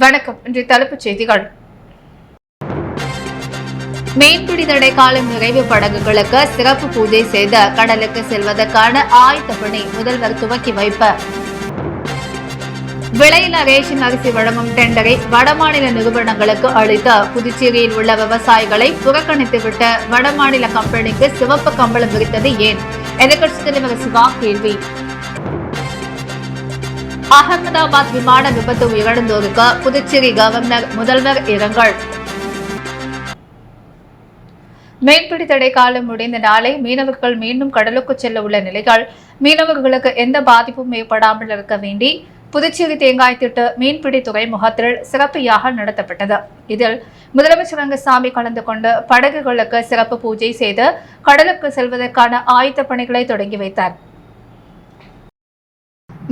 வணக்கம். இன்றைய தலைப்புச் செய்திகள். மீன்பிடி தடை காலம் நிறைவு படகுகளுக்கு சிறப்பு பூஜை செய்த கடலுக்கு செல்வதற்கான ஆயத்த பணி முதல்வர் துவக்கி வைப்பார். விலையில்லா ரேஷன் அரிசி வழங்கும் டெண்டரை வடமாநில நிறுவனங்களுக்கு அளித்த புதுச்சேரியில் உள்ள விவசாயிகளை புறக்கணித்துவிட்ட வடமாநில கம்பெனிக்கு சிவப்பு கம்பளம் விரித்தது ஏன்? எதிர்க்கட்சித் தலைவர் சிவா கேள்வி. அகமதாபாத் விமான விபத்து உயிரிழந்தோருக்கு புதுச்சேரி கவர்னர் முதல்வர் இரங்கல். மீன்பிடி தடை காலம் முடிந்த நாளை மீனவர்கள் மீண்டும் கடலுக்கு செல்ல உள்ள நிலையில் மீனவர்களுக்கு எந்த பாதிப்பும் ஏற்படாமல் இருக்க வேண்டி புதுச்சேரி தேங்காய் திட்டு மீன்பிடி துறைமுகத்தில் சிறப்பு யாகம் நடத்தப்பட்டது. இதில் முதலமைச்சர் ரங்கசாமி கலந்து கொண்டு படகுகளுக்கு சிறப்பு பூஜை செய்து கடலுக்கு செல்வதற்கான ஆயத்த பணிகளை தொடங்கி வைத்தார்.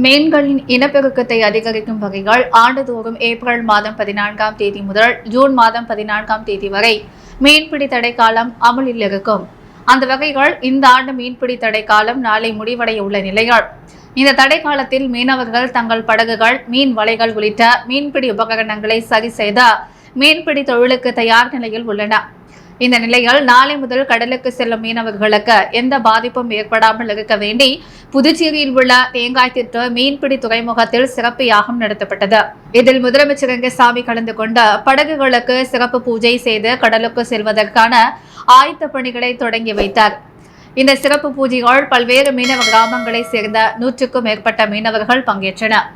மீன்களின் இனப்பெருக்கத்தை அதிகரிக்கும் வகைகள் ஆண்டுதோறும் ஏப்ரல் மாதம் 14ஆம் தேதி முதல் ஜூன் மாதம் 14ஆம் தேதி வரை மீன்பிடி தடை காலம் அமலில் இருக்கும். அந்த வகைகள் இந்த ஆண்டு மீன்பிடி தடை காலம் நாளை முடிவடைய உள்ள நிலையில் இந்த தடை காலத்தில் மீனவர்கள் தங்கள் படகுகள், மீன் வலைகள் உள்ளிட்ட மீன்பிடி உபகரணங்களை சரி செய்த மீன்பிடி தொழிலுக்கு தயார் நிலையில் உள்ளன. இந்த நிலையில் நாளை முதல் கடலுக்கு செல்லும் மீனவர்களுக்கு எந்த பாதிப்பும் ஏற்படாமல் இருக்க வேண்டி புதுச்சேரியில் உள்ள தேங்காய் திட்டு மீன்பிடி துறைமுகத்தில் சிறப்பு யாகம் நடத்தப்பட்டது. இதில் முதலமைச்சர் ரங்கசாமி கலந்து கொண்ட படகுகளுக்கு சிறப்பு பூஜை செய்து கடலுக்கு செல்வதற்கான ஆயத்த பணிகளை தொடங்கி வைத்தார். இந்த சிறப்பு பூஜைகள் பல்வேறு மீனவ கிராமங்களை சேர்ந்த 100க்கும் மேற்பட்ட மீனவர்கள் பங்கேற்றனர்.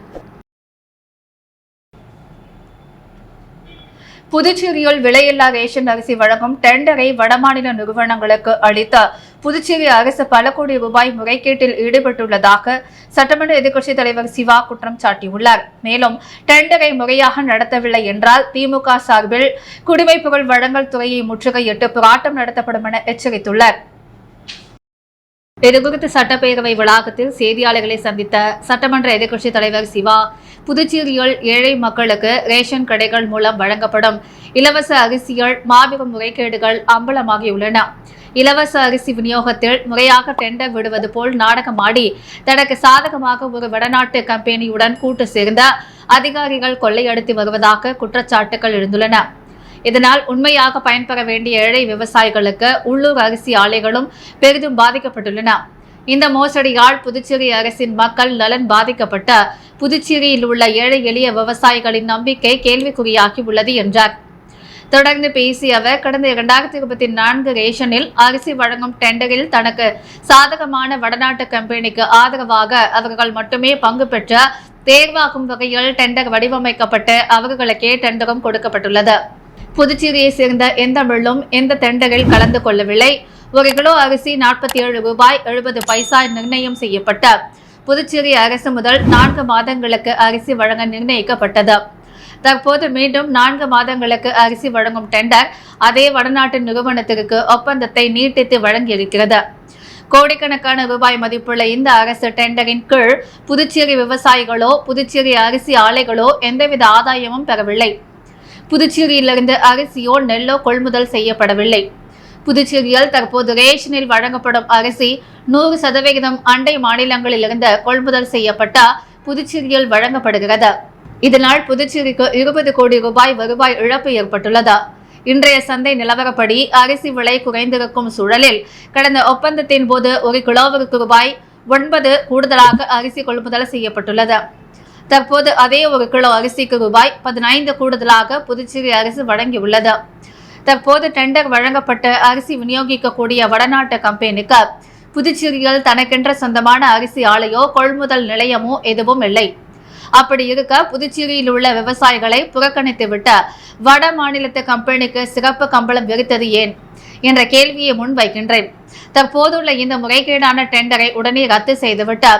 புதுச்சேரியில் விலையில்லா ரேஷன் அரிசி வழங்கும் டெண்டரை வடமாநில நிறுவனங்களுக்கு அளித்த புதுச்சேரி அரசு பல கோடி ரூபாய் முறைகேட்டில் ஈடுபட்டுள்ளதாக சட்டமன்ற எதிர்க்கட்சித் தலைவர் சிவா குற்றம் சாட்டியுள்ளார். மேலும் டெண்டரை முறையாக நடத்தவில்லை என்றால் திமுக சார்பில் குடிமைப்பொருள் வழங்கல் துறையை முற்றுகையிட்டு போராட்டம் நடத்தப்படும் என எச்சரித்துள்ளார். இதுகுறித்து சட்டப்பேரவை வளாகத்தில் செய்தியாளர்களை சந்தித்த சட்டமன்ற எதிர்க்கட்சித் தலைவர் சிவா, புதுச்சேரியில் ஏழை மக்களுக்கு ரேஷன் கடைகள் மூலம் வழங்கப்படும் இலவச அரிசிகள் மாபெரும் முறைகேடுகள் அம்பலமாகியுள்ளன. இலவச அரிசி விநியோகத்தில் முறையாக டெண்டர் விடுவது போல் நாடகமாடி தனக்கு சாதகமாக ஒரு வடநாட்டு கம்பெனியுடன் கூட்டு சேர்ந்த அதிகாரிகள் கொள்ளையடித்து வருவதாக குற்றச்சாட்டுகள் எழுந்துள்ளன. இதனால் உண்மையாக பயன்பெற வேண்டிய ஏழை விவசாயிகளுக்கு உள்ளூர் அரிசி ஆலைகளும் பெரிதும் பாதிக்கப்பட்டுள்ளன. இந்த மோசடியால் புதுச்சேரி அரசின் மக்கள் நலன் பாதிக்கப்பட்ட புதுச்சேரியில் உள்ள ஏழை எளிய விவசாயிகளின் நம்பிக்கை கேள்விக்குறியாகி உள்ளது என்றார். தொடர்ந்து பேசிய அவர், கடந்த 2024 ரேஷனில் அரிசி வழங்கும் டெண்டரில் தனக்கு சாதகமான வடநாட்டு கம்பெனிக்கு ஆதரவாக அவர்கள் மட்டுமே பங்கு பெற்ற தேர்வாகும் வகையில் டெண்டர் வடிவமைக்கப்பட்டு அவர்களுக்கே டெண்டரும் கொடுக்கப்பட்டுள்ளது. புதுச்சேரியை சேர்ந்த எந்த மில்லும் எந்த டெண்டரில் கலந்து கொள்ளவில்லை. 1 கிலோ அரிசி 47 ரூபாய் 70 பைசா நிர்ணயம் செய்யப்பட்ட புதுச்சேரி அரசு முதல் 4 மாதங்களுக்கு அரிசி வழங்க நிர்ணயிக்கப்பட்டது. தற்போது மீண்டும் 4 மாதங்களுக்கு அரிசி வழங்கும் டெண்டர் அதே வடநாட்டு நிறுவனத்திற்கு ஒப்பந்தத்தை நீட்டித்து வழங்கியிருக்கிறது. கோடிக்கணக்கான ரூபாய் மதிப்புள்ள இந்த அரசு டெண்டரின் கீழ் புதுச்சேரி விவசாயிகளோ புதுச்சேரி அரிசி ஆலைகளோ எந்தவித ஆதாயமும் பெறவில்லை. புதுச்சேரியிலிருந்து அரிசியோ நெல்லோ கொள்முதல் செய்யப்படவில்லை. புதுச்சேரியில் தற்போது ரேஷனில் வழங்கப்படும் அரிசி 100% அண்டை மாநிலங்களிலிருந்து கொள்முதல் செய்யப்பட்ட புதுச்சேரியில் வழங்கப்படுகிறது. இதனால் புதுச்சேரிக்கு 20 கோடி ரூபாய் வருவாய் இழப்பு ஏற்பட்டுள்ளது. இன்றைய சந்தை நிலவரப்படி அரிசி விலை குறைந்திருக்கும் சூழலில் கடந்த ஒப்பந்தத்தின் போது 1 கிலோவிற்கு ரூபாய் 9 கூடுதலாக அரிசி கொள்முதல் செய்யப்பட்டுள்ளது. தற்போது அதே 1 கிலோ அரிசிக்கு ரூபாய் 15 கூடுதலாக புதுச்சேரி அரசு வழங்கியுள்ளது. தற்போது டெண்டர் வழங்கப்பட்டு அரிசி விநியோகிக்கக்கூடிய வடநாட்டு கம்பெனிக்கு புதுச்சேரியில் தனக்கென்ற சொந்தமான அரிசி ஆலையோ கொள்முதல் நிலையமோ எதுவும் இல்லை. அப்படி இருக்க புதுச்சேரியில் உள்ள விவசாயிகளை புறக்கணித்துவிட்டு வட மாநிலத்து கம்பெனிக்கு சிறப்பு கம்பளம் விரித்தது ஏன் என்ற கேள்வியை முன்வைக்கின்றேன். தற்போதுள்ள இந்த முறைகேடான டெண்டரை உடனே ரத்து செய்துவிட்டு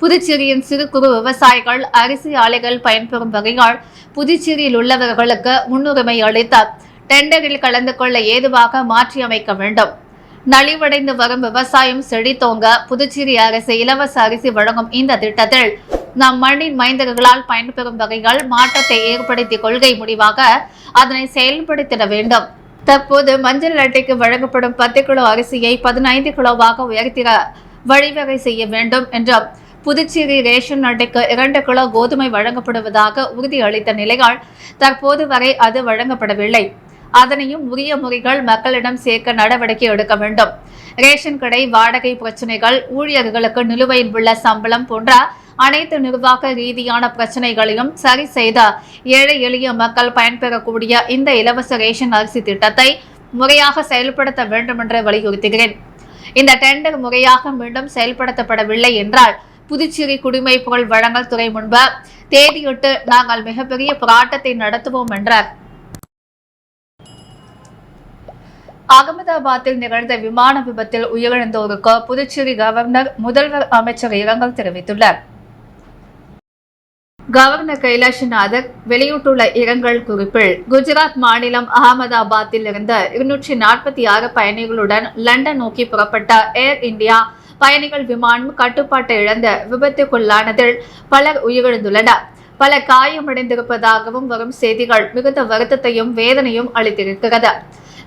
புதுச்சேரியின் சிறு குறு விவசாயிகள் அரிசி ஆலைகள் பயன்பெறும் வகையால் புதுச்சேரியில் உள்ளவர்களுக்கு முன்னுரிமை அளித்து டெண்டரில் கலந்து கொள்ள ஏதுவாக மாற்றியமைக்க வேண்டும். நலிவடைந்து வரும் விவசாயம் செழித்தோங்க புதுச்சேரி அரசு இலவச அரிசி வழங்கும் இந்த திட்டத்தில் நம் மண்ணின் மைந்தர்களால் பயன்பெறும் வகைகள் மாற்றத்தை ஏற்படுத்தி கொள்கை முடிவாக அதனை செயல்படுத்திட வேண்டும். தற்போது மஞ்சள் அட்டைக்கு வழங்கப்படும் 10 கிலோ அரிசியை 15 கிலோவாக உயர்த்திட வழிவகை செய்ய வேண்டும் என்றும் புதுச்சேரி ரேஷன் அட்டைக்கு 2 கிலோ கோதுமை வழங்கப்படுவதாக உறுதியளித்த நிலையால் தற்போது வரை அது வழங்கப்படவில்லை. அதனையும் உரிய முறைகள் மக்களிடம் சேர்க்க நடவடிக்கை எடுக்க வேண்டும். ரேஷன் கடை வாடகை பிரச்சினைகள், ஊழியர்களுக்கு நிலுவையில் உள்ள சம்பளம் போன்ற அனைத்து நிர்வாக ரீதியான பிரச்சனைகளையும் சரி செய்த ஏழை எளிய மக்கள் பயன்பெறக்கூடிய இந்த இலவச ரேஷன் அரிசி திட்டத்தை முறையாக செயல்படுத்த வேண்டும் என்று வலியுறுத்துகிறேன். இந்த டெண்டர் முறையாக மீண்டும் செயல்படுத்தப்படவில்லை என்றால் புதுச்சேரி குடிமைப் பொருள் வழங்கல் துறை முன்பு தேதியிட்டு நாங்கள் மிகப்பெரிய போராட்டத்தை நடத்துவோம் என்றார். அகமதாபாத்தில் நிகழ்ந்த விமான விபத்தில் உயிரிழந்தோருக்கு புதுச்சேரி கவர்னர், முதல்வர், அமைச்சர் இரங்கல் தெரிவித்துள்ளார். கவர்னர் கைலாஷ்நாதர் வெளியிட்டுள்ள இரங்கல் குறிப்பில், குஜராத் மாநிலம் அகமதாபாத்தில் இருந்து 246 பயணிகளுடன் லண்டன் நோக்கி புறப்பட்ட ஏர் இந்தியா பயணிகள் விமானம் கட்டுப்பாட்டை இழந்து விபத்துக்குள்ளானதில் பலர் உயிரிழந்துள்ளனர். பல காயமடைந்திருப்பதாகவும் வரும் செய்திகள் மிகுந்த வருத்தத்தையும் வேதனையும் அளித்திருக்கிறது.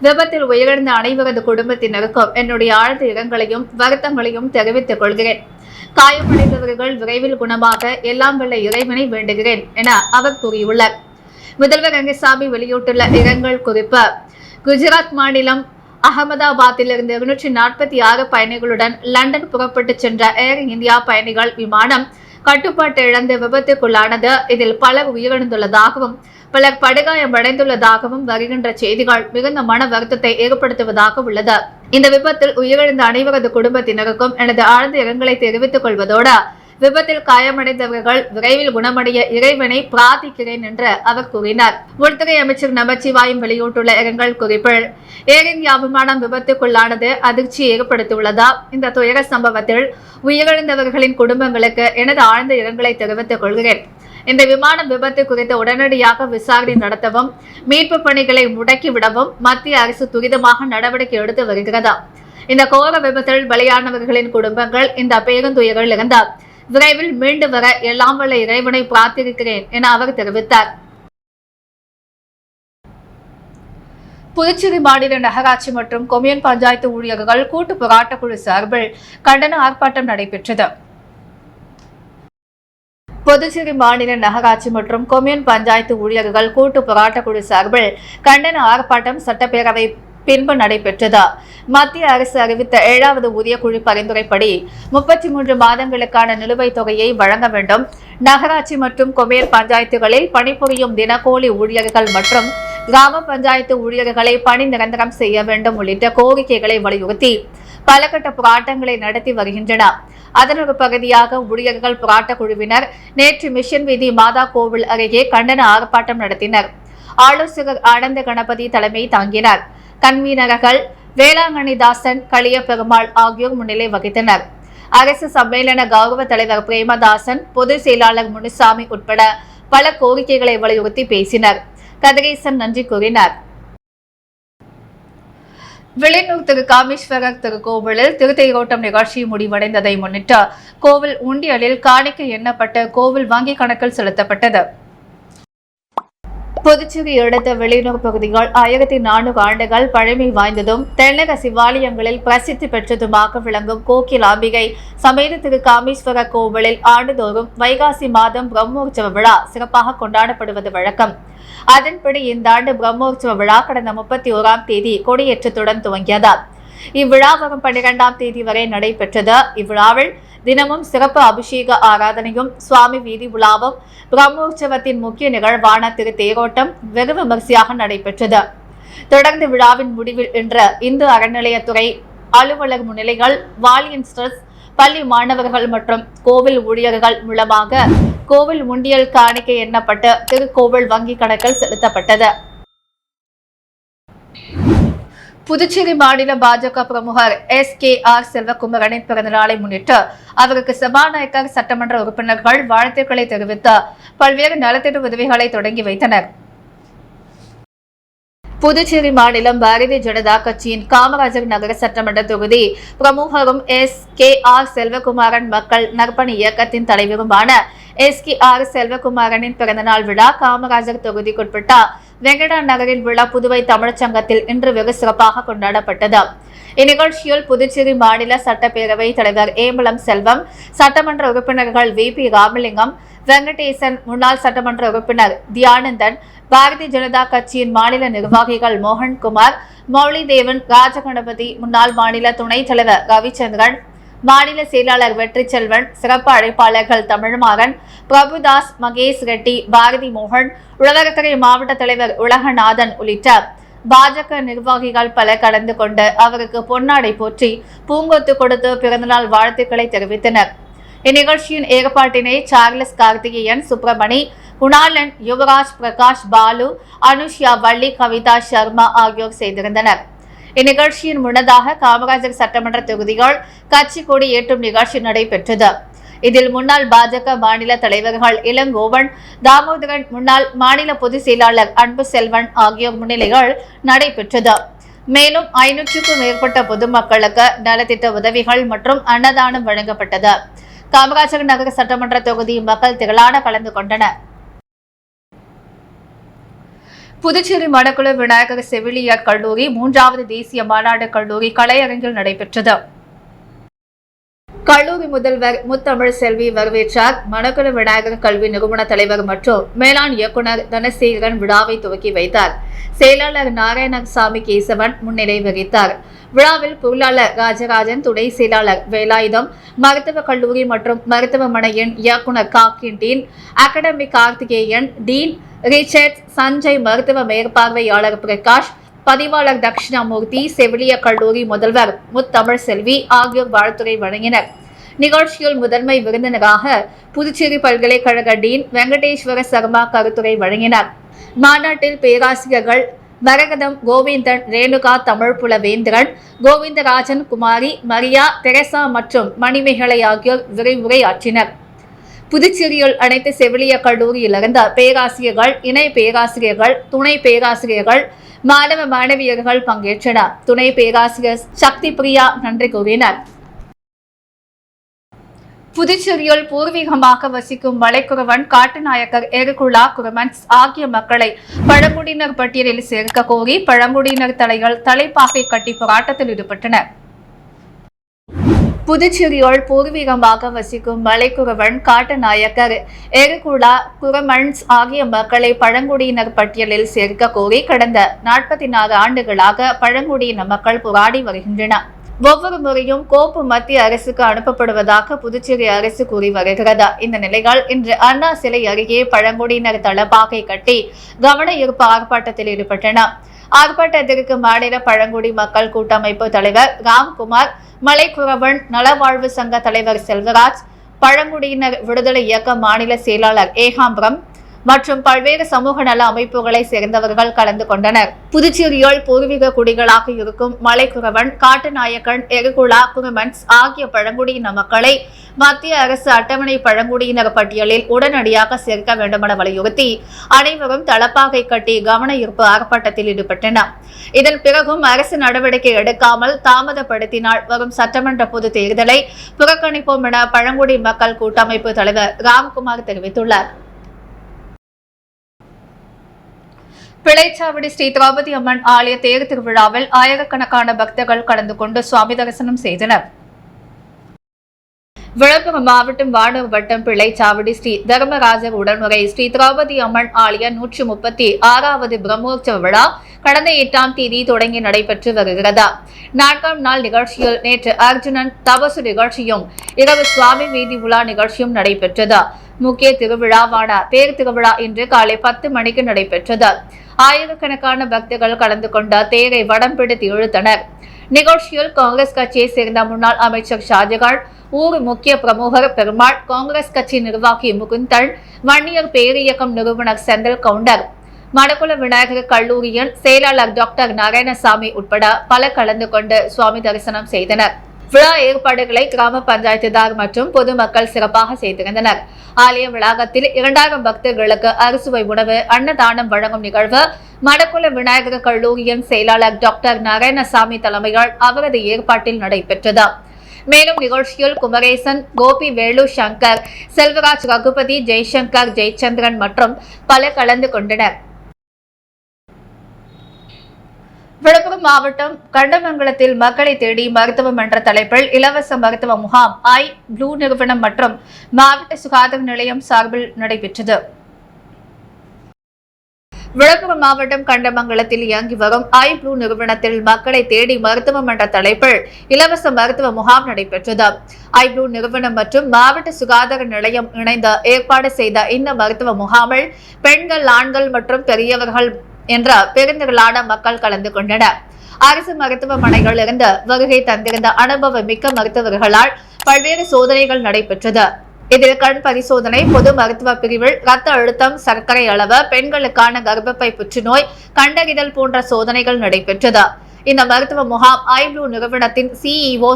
விபத்தில் உயிரிழந்த அனைவரது குடும்பத்தினருக்கும் என்னுடைய ஆழ்ந்த இரங்கலையும் வருத்தங்களையும் தெரிவித்துக் கொள்கிறேன். காயமடைந்தவர்கள் விரைவில் குணமாக எல்லாம் வல்ல இறைவனை வேண்டுகிறேன் என அவர் கூறியுள்ளார். முதல்வர் ரங்கசாமி வெளியிட்டுள்ள இரங்கல் குறிப்பு, குஜராத் மாநிலம் அகமதாபாத்திலிருந்து 246 பயணிகளுடன் லண்டன் புறப்பட்டு சென்ற ஏர் இந்தியா பயணிகள் விமானம் கட்டுப்பாட்டு இழந்து விபத்துக்குள்ளானது. இதில் பலர் உயிரிழந்துள்ளதாகவும் பலர் படுகாயமடைந்துள்ளதாகவும் வருகின்ற செய்திகள் மிகுந்த மன வருத்தத்தை ஏற்படுத்துவதாக உள்ளது. இந்த விபத்தில் உயிரிழந்த அனைவரது குடும்பத்தினருக்கும் எனது ஆழ்ந்த இரங்கலை தெரிவித்துக் கொள்வதோடு விபத்தில் காயமடைந்தவர்கள் விரைவில் குணமடைய இறைவனை பிரார்த்திக்கிறேன் என்று அவர் கூறினார். உள்துறை அமைச்சர் நமச்சிவாயம் வெளியிட்டுள்ள இரங்கல் குறிப்பில், ஏர் இந்தியா விமானம் விபத்துக்குள்ளானது அதிர்ச்சி ஏற்படுத்தியுள்ளதா. இந்த துயர சம்பவத்தில் உயிரிழந்தவர்களின் குடும்பங்களுக்கு எனது ஆழ்ந்த இரங்கலை தெரிவித்துக் கொள்கிறேன். இந்த விமான விபத்து குறித்து உடனடியாக விசாரணை நடத்தவும், மீட்பு பணிகளை முடக்கிவிடவும் மத்திய அரசு துரிதமாக நடவடிக்கை எடுத்து வருகிறது. இந்த கோர விபத்தில் பலியானவர்களின் குடும்பங்கள் இந்த பேருந்துயரில் இருந்து விரைவில் மீண்டு வர எல்லாம் வல்ல இறைவனை பிரார்த்திக்கிறேன் என அவர் தெரிவித்தார். புதுச்சேரி மாநில நகராட்சி மற்றும் கொம்யூன் பஞ்சாயத்து ஊழியர்கள் கூட்டு போராட்ட குழு சார்பில் கண்டன ஆர்ப்பாட்டம் நடைபெற்றது. புதுச்சேரி மாநில நகராட்சி மற்றும் கொம்யூன் பஞ்சாயத்து ஊழியர்கள் கூட்டு போராட்ட குழு சார்பில் கண்டன ஆர்ப்பாட்டம் சட்டப்பேரவை பின்பு நடைபெற்றது. மத்திய அரசு அறிவித்த 7வது ஊதிய குழு பரிந்துரைப்படி 33 மாதங்களுக்கான நிலுவைத் தொகையை வழங்க வேண்டும். நகராட்சி மற்றும் கொம்யூன் பஞ்சாயத்துகளில் பணிபுரியும் தினக்கூலி ஊழியர்கள் மற்றும் கிராம பஞ்சாயத்து ஊழியர்களை பணி நிரந்தரம் செய்ய வேண்டும் உள்ளிட்ட கோரிக்கைகளை வலியுறுத்தி பல கட்ட போராட்டங்களை நடத்தி வருகின்றனர். அதன் ஒரு பகுதியாக ஊழியர்கள் போராட்ட குழுவினர் நேற்று மிஷன் வீதி மாதா கோவில் அருகே கண்டன ஆர்ப்பாட்டம் நடத்தினர். ஆலோசகர் ஆனந்த கணபதி தலைமை தாங்கினார். கன்வீனர்கள் வேளாங்கண்ணிதாசன், களிய பெருமாள் ஆகியோர் முன்னிலை வகித்தனர். அரசு சம்மேளன கௌரவ தலைவர் பிரேமதாசன், பொதுச் செயலாளர் முனுசாமி உட்பட பல கோரிக்கைகளை வலியுறுத்தி பேசினர். கதிரேசன் நன்றி கூறினார். வில்லியனூர் திரு காமேஸ்வரர் திருக்கோவிலில் திருத்தேரோட்டம் நிகழ்ச்சி முடிவடைந்ததை முன்னிட்டு கோவில் உண்டியலில் காணிக்கை எண்ணப்பட்டு கோவில் வங்கி கணக்கில் செலுத்தப்பட்டது. புதுச்சேரி அடுத்த வில்லியனூர் பகுதிகள் 1400 ஆண்டுகள் பழமை வாய்ந்ததும் தென்னக சிவாலயங்களில் பிரசித்தி பெற்றதுமாக விளங்கும் கோகிலாம்பிகை சமேத திரு காமேஸ்வரர் கோவிலில் ஆண்டுதோறும் வைகாசி மாதம் பிரம்மோற்சவ விழா சிறப்பாக கொண்டாடப்படுவது வழக்கம். அதன்படி இந்த ஆண்டு பிரம்மோற்சவ விழா கடந்த 31ஆம் தேதி கொடியேற்றத்துடன் துவங்கியது. இவ்விழா வரும் 12ஆம் தேதி வரை நடைபெற்றது. இவ்விழாவில் தினமும் சிறப்பு அபிஷேக ஆராதனையும் சுவாமி வீதி உலாவும் பிரம்மோற்சவத்தின் முக்கிய நிகழ்வான திரு தேரோட்டம் வெகு விமர்சையாக நடைபெற்றது. தொடர்ந்து விழாவின் முடிவில் இன்று இந்து அறநிலையத்துறை அலுவலர் முன்னிலைகள், வாலியன்ஸ்டர்ஸ், பள்ளி மாணவர்கள் மற்றும் கோவில் ஊழியர்கள் மூலமாக கோவில் உண்டியல் காணிக்கை எண்ணப்பட்டு திருக்கோவில் வங்கி கணக்கில் செலுத்தப்பட்டது. புதுச்சேரி மாநில பாஜக பிரமுகர் SKR செல்வகுமாரனின் பிறந்தநாளை முன்னிட்டு அவருக்கு சபாநாயகர், சட்டமன்ற உறுப்பினர்கள் வாழ்த்துக்களை தெரிவித்து பல்வேறு நலத்திட்ட உதவிகளை தொடங்கி வைத்தனர். புதுச்சேரி மாநிலம் பாரதிய ஜனதா கட்சியின் காமராஜர் நகர சட்டமன்ற தொகுதி பிரமுகரும் SKR செல்வகுமாரன் மக்கள் நற்பணி இயக்கத்தின் தலைவருமான SKR செல்வகுமாரனின் பிறந்தநாள் விழா காமராஜர் தொகுதிக்குட்பட்ட வெங்கடா நகரில் உள்ள புதுவை தமிழ்ச்சங்கத்தில் இன்று வெகு சிறப்பாக கொண்டாடப்பட்டது. இந்நிகழ்ச்சியில் புதுச்சேரி மாநில சட்டப்பேரவை தலைவர் ஏம்பலம் செல்வம், சட்டமன்ற உறுப்பினர்கள் VP ராமலிங்கம், வெங்கடேசன், முன்னாள் சட்டமன்ற உறுப்பினர் தியானந்தன், பாரதிய ஜனதா கட்சியின் மாநில நிர்வாகிகள் மோகன்குமார், மௌலிதேவன், ராஜகணபதி, முன்னாள் மாநில துணைத் தலைவர் ரவிச்சந்திரன், மாநில செயலாளர் வெற்றி செல்வன், சிறப்பு அழைப்பாளர்கள் தமிழ்மாறன், பிரபுதாஸ், மகேஷ் ரெட்டி, பாரதி மோகன், உழவர்கரை மாவட்ட தலைவர் உலகநாதன் உள்ளிட்ட பாஜக நிர்வாகிகள் பலர் கலந்து கொண்டு அவருக்கு பொன்னாடை போற்றி பூங்கொத்து கொடுத்து பிறந்தநாள் வாழ்த்துக்களை தெரிவித்தனர். இந்நிகழ்ச்சியின் ஏற்பாட்டினை சார்லஸ் கார்த்திகேயன், சுப்பிரமணி, குணாலன், யுவராஜ், பிரகாஷ், பாலு, அனுஷ்யா, வள்ளி, கவிதா சர்மா ஆகியோர் செய்திருந்தனர். இந்நிகழ்ச்சியின் முன்னதாக காமராஜர் சட்டமன்ற தொகுதிகள் கட்சி கொடி ஏற்றும் நிகழ்ச்சி நடைபெற்றது. இதில் முன்னாள் பாஜக மாநில தலைவர்கள் இளங்கோவன், தாமோதரன், முன்னாள் மாநில பொதுச் செயலாளர் அன்பு செல்வன் ஆகியோர் முன்னிலைகள் நடைபெற்றது. மேலும் 500க்கும் மேற்பட்ட பொதுமக்களுக்கு நலத்திட்ட உதவிகள் மற்றும் அன்னதானம் வழங்கப்பட்டது. காமராஜர் நகர சட்டமன்ற தொகுதி மக்கள் திரளான கலந்து கொண்டனர். புதுச்சேரி மணக்குள விநாயகர் செவிலியர் கல்லூரி 3வது தேசிய மாநாடு கல்லூரி கலையரங்கில் நடைபெற்றது. கல்லூரி முதல்வர் முத்தமிழ் செல்வி வரவேற்றார். மணக்குள விநாயகர் கல்வி நிறுவன தலைவர் மற்றும் மேலாண் இயக்குநர் தனசேகரன் விழாவை துவக்கி வைத்தார். செயலாளர் நாராயணசாமி கேசவன் முன்னிலை வகித்தார். விழாவில் பொருளாளர் ராஜராஜன், துணை செயலாளர் வேலாயுதம், மருத்துவக் கல்லூரி மற்றும் மருத்துவமனையின் இயக்குநர் காக்கின்டீன், academic Karthikeyan, dean Richard, Sanjay, மருத்துவ மேற்பார்வையாளர் பிரகாஷ், பதிவாளர் தட்சிணாமூர்த்தி, செவிலியர் கல்லூரி முதல்வர் முத்தமிழ் செல்வி ஆகியோர் வாழ்த்துரை வழங்கினர். நிகழ்ச்சியில் முதன்மை விருந்தினராக புதுச்சேரி பல்கலைக்கழக டீன் வெங்கடேஸ்வர சர்மா கருத்துரை வழங்கினார். மாநாட்டில் பேராசிரியர்கள் மரகதம், கோவிந்தன், ரேணுகா, தமிழ் புலவேந்திரன், கோவிந்தராஜன், குமாரி, மரியா, தெரசா மற்றும் மணிமேகலை ஆகியோர் விரிவுரையாற்றினர். புதுச்சேரியில் அனைத்து செவிலியர் கல்லூரியிலிருந்து பேராசிரியர்கள், இணை பேராசிரியர்கள், துணை பேராசிரியர்கள், மாணவ மாணவியர்கள் பங்கேற்றனர். துணை பேராசிரியர் சக்தி பிரியா நன்றி கூறினார். புதுச்சேரியில் பூர்வீகமாக வசிக்கும் மலைக்குறவன், காட்டுநாயக்கர், எருகுலா, குரமன்ஸ் ஆகிய மக்களை பழங்குடியினர் பட்டியலில் சேர்க்க கோரி பழங்குடியினர் தலைகள் தலைப்பாகை கட்டி போராட்டத்தில் ஈடுபட்டனர். புதுச்சேரியில் பூர்வீகமாக வசிக்கும் மலைக்குறவன், காட்டுநாயக்கர், எருகுலா, குரமன்ஸ் ஆகிய மக்களை பழங்குடியினர் பட்டியலில் சேர்க்க கோரி கடந்த 44 ஆண்டுகளாக பழங்குடியின மக்கள் போராடி வருகின்றனர். ஒவ்வொரு முறையும் கோப்பு மத்திய அரசுக்கு அனுப்பப்படுவதாக புதுச்சேரி அரசு கூறி வருகிறது. இந்த நிலையில் இன்று அண்ணா சிலை அருகே பழங்குடியினர் தளபாகை கட்டி கவன ஈர்ப்பு ஆர்ப்பாட்டத்தில் ஈடுபட்டனர். ஆர்ப்பாட்டத்திற்கு மாநில பழங்குடி மக்கள் கூட்டமைப்பு தலைவர் ராம்குமார், மலைக்குறவன் நலவாழ்வு சங்க தலைவர் செல்வராஜ், பழங்குடியினர் விடுதலை இயக்க மாநில செயலாளர் ஏகாம்பரம் மற்றும் பல்வேறு சமூக நல அமைப்புகளை சேர்ந்தவர்கள் கலந்து கொண்டனர். புதுச்சேரியில் பூர்வீக குடிகளாக இருக்கும் மலைக்குறவன், காட்டுநாயக்கன், எருகுலா, குரமன்ஸ் ஆகிய பழங்குடியின மக்களை மத்திய அரசு அட்டவணை பழங்குடியினர் பட்டியலில் உடனடியாக சேர்க்க வேண்டுமென வலியுறுத்தி அனைவரும் தளப்பாகை கட்டி கவன ஈர்ப்பு ஆர்ப்பாட்டத்தில் ஈடுபட்டனர். இதன் பிறகும் அரசு நடவடிக்கை எடுக்காமல் தாமதப்படுத்தினால் வரும் சட்டமன்ற பொது தேர்தலை புறக்கணிப்போம் என பழங்குடி மக்கள் கூட்டமைப்பு தலைவர் ராம்குமார் தெரிவித்துள்ளார். பிள்ளைச்சாவடி ஸ்ரீ திரௌபதி அம்மன் ஆலய தேர் திருவிழாவில் ஆயிரக்கணக்கான பக்தர்கள் கலந்து கொண்டு சுவாமி தரிசனம் செய்தனர். விழுப்புரம் மாவட்டம் வானூர் வட்டம் பிள்ளைச்சாவடி ஸ்ரீ தர்மராஜர் உடனுரை ஸ்ரீ திரௌபதி அம்மன் ஆலய 136வது பிரம்மோற்சவ விழா கடந்த 8ஆம் தேதி தொடங்கி நடைபெற்று வருகிறது. 4ஆம் நாள் நிகழ்ச்சியில் நேற்று அர்ஜுனன் தபசு நிகழ்ச்சியும் இரவு சுவாமி வீதி உலா நிகழ்ச்சியும் நடைபெற்றது. முக்கிய திருவிழாவான தேர் திருவிழா இன்று காலை 10 மணிக்கு நடைபெற்றது. ஆயிரக்கணக்கான பக்தர்கள் கலந்து கொண்ட தேரை வடம் பிடித்து இழுத்தனர். நிகழ்ச்சியில் காங்கிரஸ் கட்சியை சேர்ந்த முன்னாள் அமைச்சர் ஷாஜகான், ஊர் முக்கிய பிரமுகர் பெருமாள், காங்கிரஸ் கட்சி நிர்வாகி முகுந்தன், வன்னியர் பேரியக்கம் நிறுவனர் செந்தில் கவுண்டர், மணக்குள விநாயகர் கல்லூரியின் செயலாளர் டாக்டர் நாராயணசாமி உட்பட பலர் கலந்து கொண்டு சுவாமி தரிசனம் செய்தனர். விழா ஏற்பாடுகளை கிராம பஞ்சாயத்துதார் மற்றும் பொதுமக்கள் சிறப்பாக செய்திருந்தனர். ஆலய வளாகத்தில் 2000 பக்தர்களுக்கு அறுசுவை உணவு அன்னதானம் வழங்கும் நிகழ்வு மணக்குள விநாயகர் கல்லூரியின் செயலாளர் டாக்டர் நாராயணசாமி தலைமையில் அவரது ஏற்பாட்டில் நடைபெற்றது. மேலும் நிகழ்ச்சியில் குமரேசன், கோபி, வேலு, சங்கர், செல்வராஜ், ரகுபதி, ஜெய்சங்கர், ஜெயச்சந்திரன் மற்றும் பலர் கலந்து கொண்டனர். விழுப்புரம் மாவட்டம் கண்டமங்கலத்தில் மக்களை தேடி மருத்துவம் என்ற தலைப்பில் இலவச மருத்துவ முகாம் ப்ளூ நிறுவனம் மற்றும் மாவட்ட சுகாதார நிலையம் சார்பில் நடைபெற்றது. விழுப்புரம் மாவட்டம் கண்டமங்கலத்தில் இயங்கி வரும் ப்ளூ நிறுவனத்தில் மக்களை தேடி மருத்துவம் என்ற தலைப்பில் இலவச மருத்துவ முகாம் நடைபெற்றது. ப்ளூ நிறுவனம் மற்றும் மாவட்ட சுகாதார நிலையம் இணைந்து ஏற்பாடு செய்த இந்த மருத்துவ முகாமில் பெண்கள், ஆண்கள் மற்றும் பெரியவர்கள் என்ற பெருந்திரளான மக்கள் கலந்து கொண்டனர். அரசு மருத்துவமனைகளில் இருந்து வருகை தந்திருந்த அனுபவம் மிக்க மருத்துவர்களால் பல்வேறு சோதனைகள் நடைபெற்றது. இதில் கண் பரிசோதனை, பொது மருத்துவ பிரிவில் ரத்த அழுத்தம், சர்க்கரை அளவு, பெண்களுக்கான கர்ப்பப்பை புற்றுநோய் கண்டறிதல் போன்ற சோதனைகள் நடைபெற்றது. இந்த மருத்துவ முகாம் ப்ளூ நிறுவனத்தின் CEO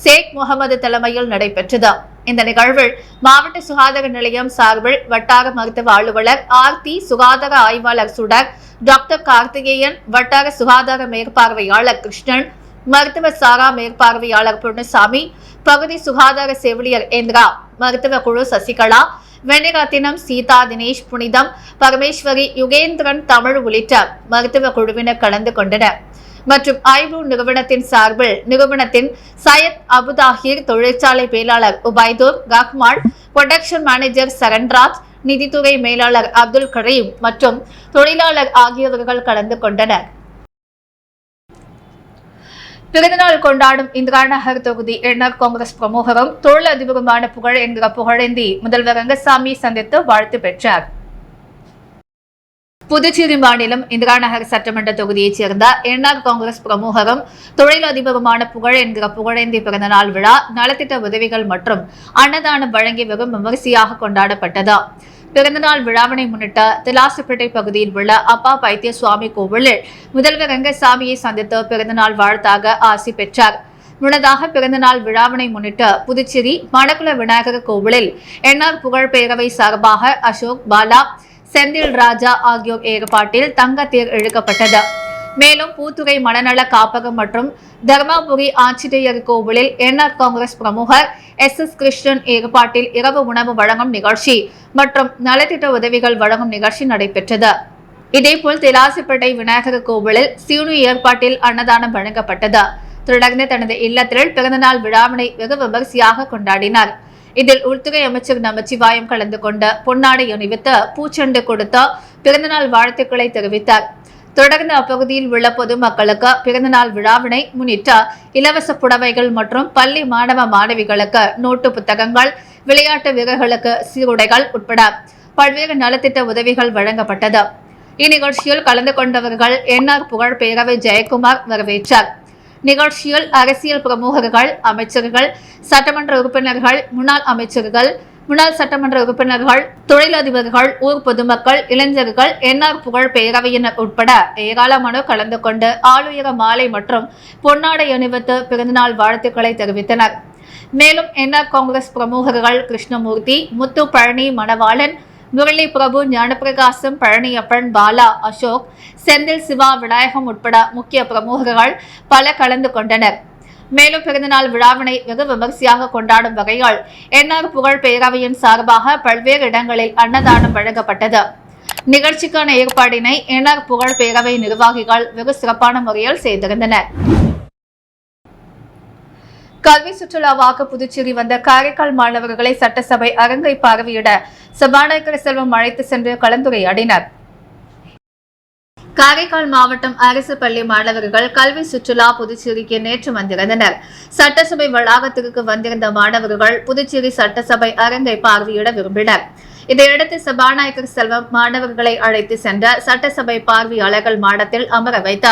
ஷேக் முகமது தலைமையில் நடைபெற்றது. இந்த நிகழ்வில் மாவட்ட சுகாதார நிலையம் சார்பில் வட்டார மருத்துவ அலுவலர் ஆர்த்தி, சுகாதார ஆய்வாளர் சுடர், டாக்டர் கார்த்திகேயன், வட்டார சுகாதார மேற்பார்வையாளர் கிருஷ்ணன், மருத்துவ சாரா மேற்பார்வையாளர் பொன்னுசாமி, பகுதி சுகாதார செவிலியர் இந்திரா, மருத்துவ குழு சசிகலா, வெண்ணிரத்தினம், சீதா, தினேஷ், புனிதம், பரமேஸ்வரி, யுகேந்திரன், தமிழ் உள்ளிட்ட மருத்துவ குழுவினர் கலந்து கொண்டனர். மற்றும் ப்ளூ நிறுவனத்தின் சார்பில் நிறுவனத்தின் சையத் அபுதாஹிர், தொழிற்சாலை மேலாளர் உபைதூர் ரஹ்மான், புரொடக்ஷன் மேனேஜர் சரண்ராஜ், நிதித்துறை மேலாளர் அப்துல் கரீம் மற்றும் தொழிலாளர் ஆகியவர்கள் கலந்து கொண்டனர். பிறந்தநாள் கொண்டாடும் இந்திரா நகர் தொகுதி என்ஆர் காங்கிரஸ் பிரமுகரும் தொழிலதிபருமான புகழ் என்கிற புகழேந்தி முதல்வர் ரங்கசாமி சந்தித்து வாழ்த்து பெற்றார். புதுச்சேரி மாநிலம் இந்திரா நகர் சட்டமன்ற தொகுதியைச் சேர்ந்த என்ஆர் காங்கிரஸ் பிரமுகரும் தொழிலதிபருமான புகழ் என்கிற புகழேந்தி பிறந்தநாள் விழா நலத்திட்ட உதவிகள் மற்றும் அன்னதானம் வழங்கி வெகு விமரிசையாக கொண்டாடப்பட்டது. பிறந்தநாள் விழாவினை முன்னிட்டு திலாசுப்பேட்டை பகுதியில் உள்ள அப்பா பைத்திய சுவாமி கோவிலில் முதல்வர் ரங்கசாமியை சந்தித்து பிறந்தநாள் வாழ்த்தாக ஆசி பெற்றார். முன்னதாக பிறந்தநாள் விழாவினை முன்னிட்டு புதுச்சேரி மணக்குள விநாயகர் கோவிலில் என்ஆர் புகழ் பேரவை சார்பாக அசோக், பாலா, செந்தில் ராஜா ஆகியோர் ஏற்பாட்டில் தங்க தேர் இழுக்கப்பட்டது. மேலும் பூத்துறை மனநல காப்பகம் மற்றும் தர்மாபுரி ஆஞ்சநேயர் கோவிலில் என்ஆர் காங்கிரஸ் பிரமுகர் SS கிருஷ்ணன் ஏற்பாட்டில் இரவு உணவு வழங்கும் நிகழ்ச்சி மற்றும் நலத்திட்ட உதவிகள் வழங்கும் நிகழ்ச்சி நடைபெற்றது. இதேபோல் திலாசுப்பேட்டை விநாயகர் கோவிலில் சீனு ஏற்பாட்டில் அன்னதானம் வழங்கப்பட்டது. தொடர்ந்து தனது இல்லத்தில் பிறந்தநாள் விழாவினை வெகு விமரிசையாக கொண்டாடினார். இதில் உள்துறை அமைச்சர் நமச்சிவாயம் கலந்து கொண்டு பொன்னாடை அணிவித்து பூச்செண்டு கொடுத்து பிறந்தநாள் வாழ்த்துக்களை தெரிவித்தார். தொடர்ந்து அப்பகுதியில் உள்ள பொதுமக்களுக்கு பிறந்தநாள் விழாவினை முன்னிட்டு இலவச புடவைகள் மற்றும் பள்ளி மாணவ மாணவிகளுக்கு நோட்டு புத்தகங்கள், விளையாட்டு வீரர்களுக்கு சீருடைகள் உட்பட பல்வேறு நலத்திட்ட உதவிகள் வழங்கப்பட்டது. இந்நிகழ்ச்சியில் கலந்து கொண்டவர்கள் என்ஆர் புகழ் பேரவை ஜெயக்குமார் வரவேற்றார். நிகழ்ச்சியில் அரசியல் பிரமுகர்கள், அமைச்சர்கள், சட்டமன்ற உறுப்பினர்கள், முன்னாள் அமைச்சர்கள், முன்னாள் சட்டமன்ற உறுப்பினர்கள், தொழிலதிபர்கள், ஊர் பொதுமக்கள், இளைஞர்கள், என்ஆர் புகழ் பேரவையினர் உட்பட ஏராளமானோர் கலந்து கொண்டு ஆளுயர மாலை மற்றும் பொன்னாடை அணிவித்து பிறந்தநாள் வாழ்த்துக்களை தெரிவித்தனர். மேலும் என்ஆர் காங்கிரஸ் பிரமுகர்கள் கிருஷ்ணமூர்த்தி, முத்து, பழனி, மணவாளன், முரளி பிரபு, ஞானப்பிரகாசம், பழனியப்பன், பாலா, அசோக், செந்தில், சிவா, விநாயகம் உட்பட முக்கிய பிரமுகர்கள் பல கலந்து கொண்டனர். மேலும் பிறந்தநாள் விழாவினை வெகு விமரிசையாக கொண்டாடும் வகையால் என்ஆர் புகழ் பேரவையின் சார்பாக பல்வேறு இடங்களில் அன்னதானம் வழங்கப்பட்டது. நிகழ்ச்சிக்கான ஏற்பாடினை என்ஆர் புகழ் பேரவை நிர்வாகிகள் வெகு சிறப்பான முறையில் செய்திருந்தனர். கல்வி சுற்றுலாவாக புதுச்சேரி வந்த காரைக்கால் மாணவர்களை சட்டசபை அரங்கை பார்வையிட சபாநாயகர் செல்வம் அழைத்து சென்று கலந்துரையாடினர். காரைக்கால் மாவட்டம் அரசு பள்ளி மாணவர்கள் கல்வி சுற்றுலா புதுச்சேரிக்கு நேற்று வந்திருந்தனர். சட்டசபை வளாகத்திற்கு வந்திருந்த மாணவர்கள் புதுச்சேரி சட்டசபை அரங்கை பார்வையிட விரும்பினர். இதையடுத்து சபாநாயகர் செல்வம் மாணவர்களை அழைத்து சென்ற சட்டசபை பார்வையாளர்கள் மாடத்தில் அமர வைத்த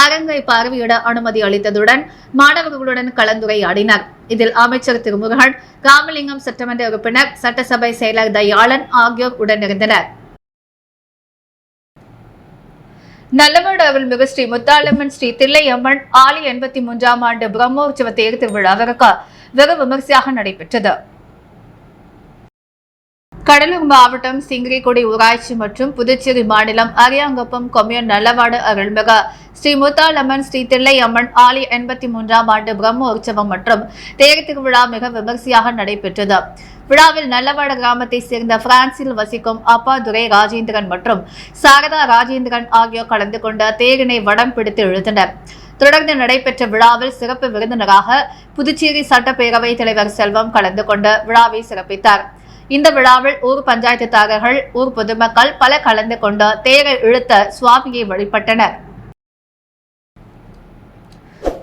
அரங்கை பார்வையிட அனுமதி அளித்ததுடன் மாணவர்களுடன் கலந்துரையாடினர். இதில் அமைச்சர் திருமுருகன், ராமலிங்கம் சட்டமன்ற உறுப்பினர், சட்டசபை செயலர் தயாளன் ஆகியோர் உடனிருந்தனர். நல்லவாடு அருள்மிகு ஸ்ரீ முத்தாலம்மன் ஸ்ரீ தில்லையம்மன் ஆலி 83ஆம் ஆண்டு பிரம்மோற்சவ தேர் திருவிழாவிற்கு வெகு விமரிசையாக நடைபெற்றது. கடலூர் மாவட்டம் சிங்கிரிக்குடி ஊராட்சி மற்றும் புதுச்சேரி மாநிலம் அரியாங்குப்பம் கொம்யூன் நல்லவாடு அருள்மிகு ஸ்ரீ முத்தாலம்மன் ஸ்ரீ தில்லையம்மன் ஆலி 83ஆம் ஆண்டு பிரம்மோற்சவம் மற்றும் தேர் திருவிழா மிக விமரிசையாக நடைபெற்றது. விழாவில் நல்லவாடு கிராமத்தை சேர்ந்த பிரான்சில் வசிக்கும் அப்பா துரை ராஜேந்திரன் மற்றும் சாரதா ராஜேந்திரன் ஆகியோர் கலந்து கொண்ட தேரினை வடம் பிடித்து இழுத்தனர். தொடர்ந்து நடைபெற்ற விழாவில் சிறப்பு விருந்தினராக புதுச்சேரி சட்டப்பேரவை தலைவர் செல்வம் கலந்து கொண்டு விழாவை சிறப்பித்தார். இந்த விழாவில் ஊர் பஞ்சாயத்துதாரர்கள், ஊர் பொதுமக்கள் பல கலந்து கொண்டு தேரை இழுத்த சுவாமியை வழிபட்டனர்.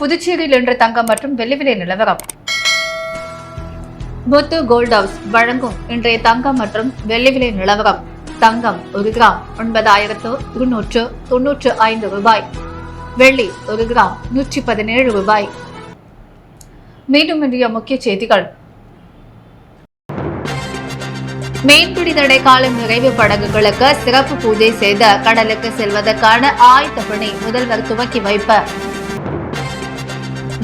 புதுச்சேரியில் இன்று தங்கம் மற்றும் வெள்ளி விலை நிலவரம். முத்து கோல்ட் ஹவுஸ் வழங்கும் இன்றைய தங்கம் மற்றும் வெள்ளி விலை நிலவரம். தங்கம் 1 கிராம் 9,295 ரூபாய். வெள்ளி 1 கிராம் 117 ரூபாய். மீண்டும் இன்றைய முக்கிய செய்திகள். மீன்பிடி தடை காலம் நிறைவு படகுகளுக்கு சிறப்பு பூஜை செய்த கடலுக்கு செல்வதற்கான ஆயத்த பணி முதல்வர் துவக்கி வைப்பு.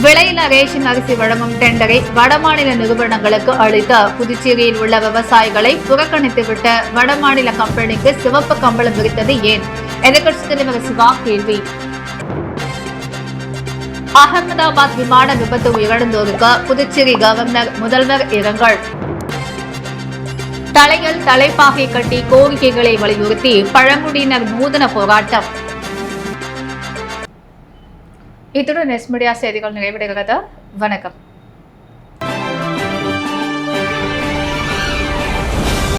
விலையில்லா ரேஷன் அரிசி வழங்கும் டெண்டரை வடமாநில நிறுவனங்களுக்கு அளித்த புதுச்சேரியில் உள்ள விவசாயிகளை புறக்கணித்துவிட்ட வடமாநில கம்பெனிக்கு சிவப்பு கம்பளம் விரித்தது ஏன்? எதிர்க்கட்சித் தலைவர் சிவா கேள்வி. அகமதாபாத் விமான விபத்து உயிரிழந்தோருக்கு புதுச்சேரி கவர்னர், முதல்வர் இரங்கல். தலையில் தலைப்பாகை கட்டி கோரிக்கைகளை வலியுறுத்தி பழங்குடியினர் நூதன போராட்டம். இத்துடன் எஸ் மீடியா செய்திகள் நிறைவடைகிறது. வணக்கம்.